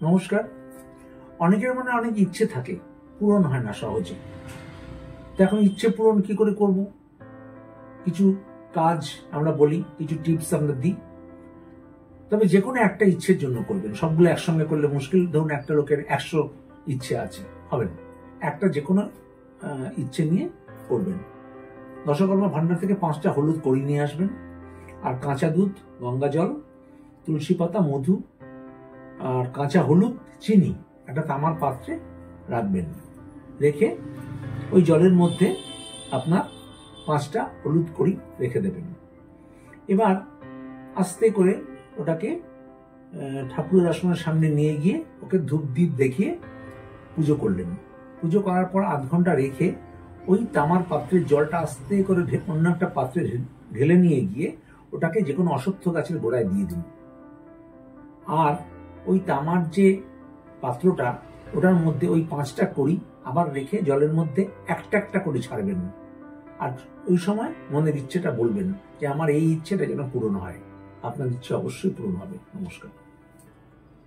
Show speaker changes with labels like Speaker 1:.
Speaker 1: নমস্কার। অনেকের মনে অনেক ইচ্ছে থাকে, পূরণ হয় না সহজে। তো এখন ইচ্ছে পূরণ কি করে করব? কিছু কাজ আমরা বলি, কিছু টিপস আমরা দিই। তবে যে কোনো একটা ইচ্ছের জন্য করবেন, সবগুলো একসঙ্গে করলে মুশকিল। ধরুন একটা লোকের 100 ইচ্ছে আছে, হবে না। একটা যে কোনো ইচ্ছে নিয়ে করবেন। দশকর্মা ভান্ডার থেকে 5টা হলুদ কড়ি নিয়ে আসবেন, আর কাঁচা দুধ, গঙ্গা জল, তুলসী পাতা, মধু আর কাঁচা হলুদ, চিনি একটা তামার পাত্রে রাখবেন। রেখে ওই জলের মধ্যে আপনার 5টা হলুদ কড়ি রেখে দেবেন। এবার আস্তে করে ওটাকে ঠাকুরের আসনের সামনে নিয়ে গিয়ে ওকে ধূপ দ্বীপ দেখিয়ে পুজো করলেন। পুজো করার পর আধ ঘন্টা রেখে ওই তামার পাত্রের জলটা আস্তে করে অন্য একটা পাত্রে ঢেলে নিয়ে গিয়ে ওটাকে যে কোনো অশ্বত্থ গাছের গোড়ায় দিয়ে দিন। আর ওই তামার যে পাত্রটা, ওটার মধ্যে ওই 5টা কড়ি আবার রেখে জলের মধ্যে একটা একটা করে ছাড়বেন। আর ওই সময় মনের ইচ্ছেটা বলবেন যে আমার এই ইচ্ছেটা যেন পূরণ হয়। আপনার ইচ্ছে অবশ্যই পূরণ হবে। নমস্কার।